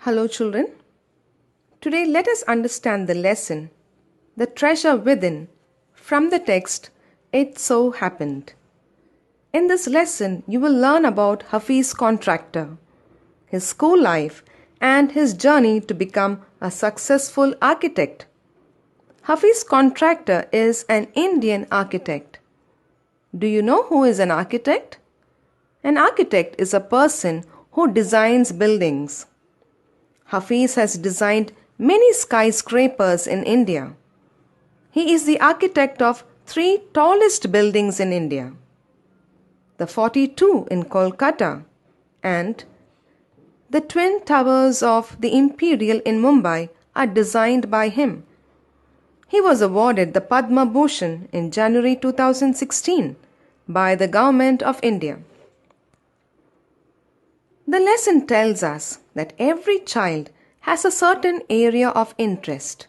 Hello, children. Today, let us understand the lesson, The Treasure Within, from the text, It So Happened. In this lesson, you will learn about Hafiz Contractor, his school life, and his journey to become a successful architect. Hafiz Contractor is an Indian architect. Do you know who is an architect? An architect is a person who designs buildings. Hafiz has designed many skyscrapers in India. He is the architect of 3 tallest buildings in India, the 42 in Kolkata and the Twin Towers of the Imperial in Mumbai are designed by him. He was awarded the Padma Bhushan in January 2016 by the Government of India. The lesson tells us that every child has a certain area of interest.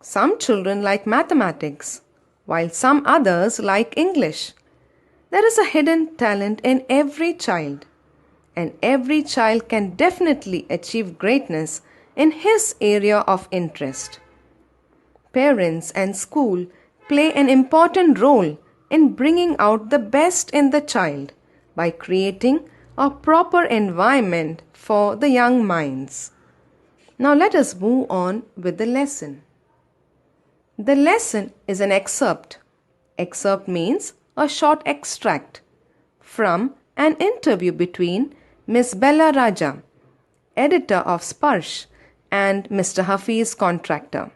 Some children like mathematics, while some others like English. There is a hidden talent in every child, and every child can definitely achieve greatness in his area of interest. Parents and school play an important role in bringing out the best in the child by creating a proper environment for the young minds. Now let us move on with the lesson. The lesson is an excerpt. Excerpt means a short extract from an interview between Miss Bella Raja, editor of Sparsh, and Mr. Hafiz Contractor.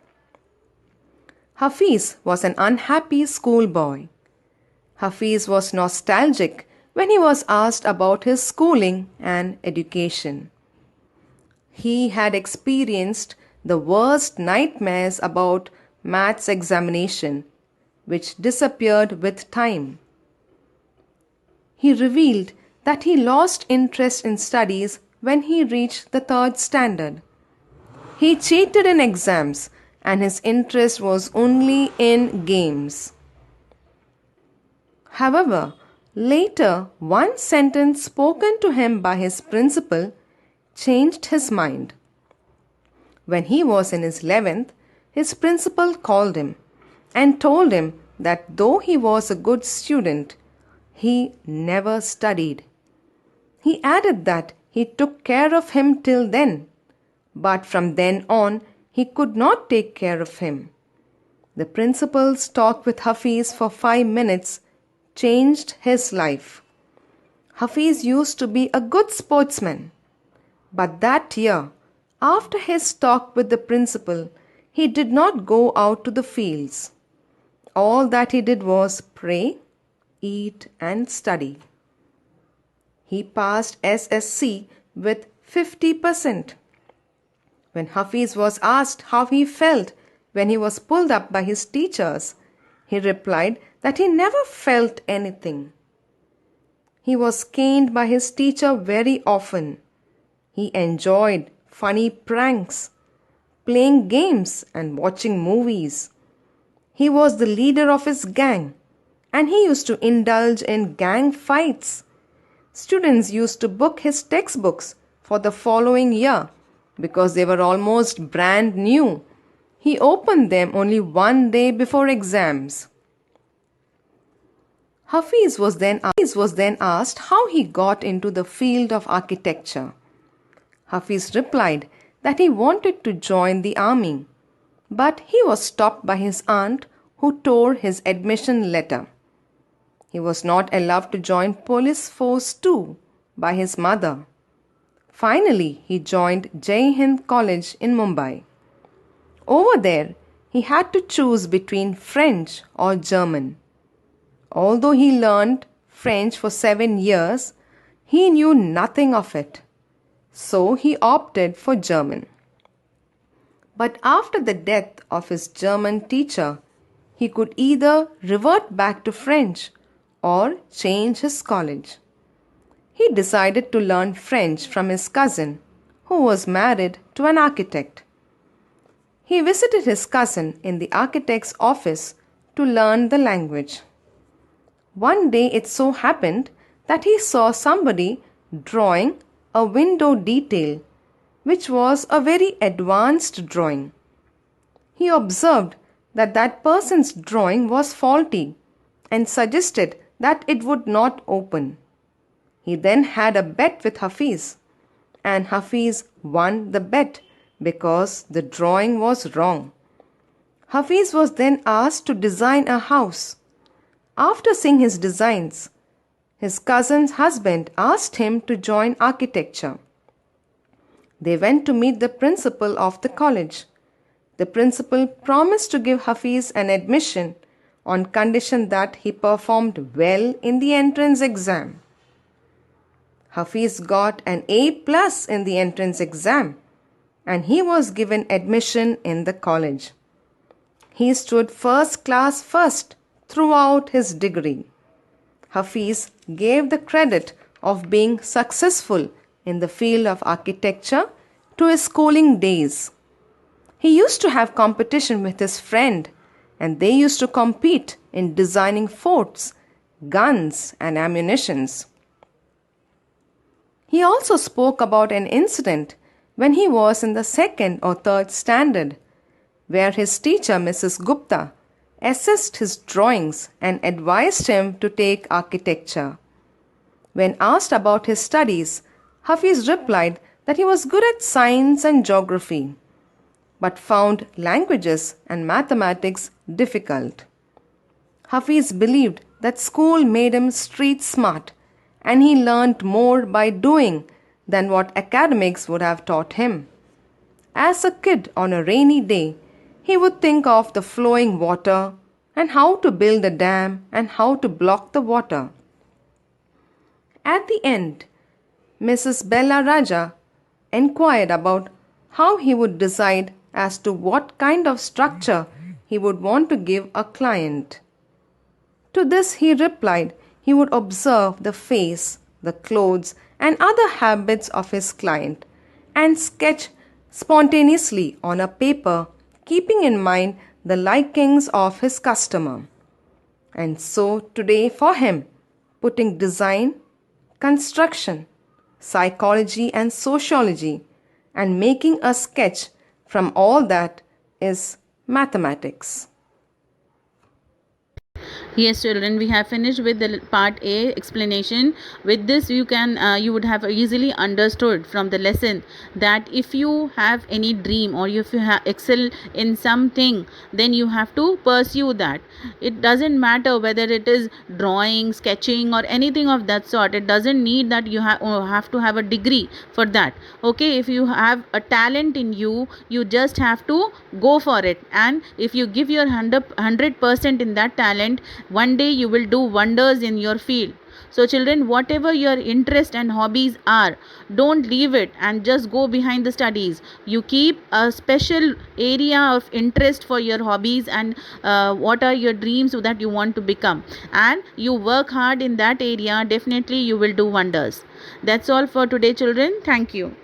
Hafiz was an unhappy schoolboy. Hafiz was nostalgic when he was asked about his schooling and education. He had experienced the worst nightmares about maths examination, which disappeared with time. He revealed that he lost interest in studies when he reached the 3rd standard. He cheated in exams and his interest was only in games. However, later, one sentence spoken to him by his principal changed his mind. When he was in his 11th, his principal called him and told him that though he was a good student, he never studied. He added that he took care of him till then, but from then on he could not take care of him. The principal's talk with Hafiz for 5 minutes changed his life. Hafiz used to be a good sportsman, but that year, after his talk with the principal, he did not go out to the fields. All that he did was pray, eat and study. He passed SSC with 50%. When Hafiz was asked how he felt when he was pulled up by his teachers, he replied that he never felt anything. He was caned by his teacher very often. He enjoyed funny pranks, playing games and watching movies. He was the leader of his gang and he used to indulge in gang fights. Students used to book his textbooks for the following year because they were almost brand new. He opened them only one day before exams. Hafiz was then asked how he got into the field of architecture. Hafiz replied that he wanted to join the army, but he was stopped by his aunt who tore his admission letter. He was not allowed to join police force too by his mother. Finally, he joined Jai Hind College in Mumbai. Over there, he had to choose between French or German. Although he learned French for 7 years, he knew nothing of it. So he opted for German. But after the death of his German teacher, he could either revert back to French or change his college. He decided to learn French from his cousin, who was married to an architect. He visited his cousin in the architect's office to learn the language. One day it so happened that he saw somebody drawing a window detail which was a very advanced drawing. He observed that that person's drawing was faulty and suggested that it would not open. He then had a bet with Hafiz, and Hafiz won the bet because the drawing was wrong. Hafiz was then asked to design a house. After seeing his designs, his cousin's husband asked him to join architecture. They went to meet the principal of the college. The principal promised to give Hafiz an admission on condition that he performed well in the entrance exam. Hafiz got an A+ in the entrance exam and he was given admission in the college. He stood first class first throughout his degree. Hafiz gave the credit of being successful in the field of architecture to his schooling days. He used to have competition with his friend and they used to compete in designing forts, guns and ammunitions. He also spoke about an incident when he was in the 2nd or 3rd standard, where his teacher, Mrs. Gupta, assessed his drawings and advised him to take architecture. When asked about his studies, Hafiz replied that he was good at science and geography, but found languages and mathematics difficult. Hafiz believed that school made him street smart and he learned more by doing than what academics would have taught him. As a kid on a rainy day, he would think of the flowing water and how to build a dam and how to block the water. At the end, Mrs. Bella Raja inquired about how he would decide as to what kind of structure he would want to give a client. To this he replied he would observe the face, the clothes and other habits of his client and sketch spontaneously on a paper, keeping in mind the likings of his customer. And so today for him, putting design, construction, psychology and sociology and making a sketch from all that is mathematics. Yes, children, we have finished with the part A explanation. With this, you would have easily understood from the lesson that if you have any dream or if you excel in something, then you have to pursue that. It doesn't matter whether it is drawing, sketching, or anything of that sort. It doesn't need that you have to have a degree for that. Okay, if you have a talent in you, you just have to go for it. And if you give your 100% in that talent, one day you will do wonders in your field. So children, whatever your interest and hobbies are, don't leave it and just go behind the studies. You keep a special area of interest for your hobbies and what are your dreams that you want to become, and you work hard in that area. Definitely you will do wonders. That's all for today, children. Thank you.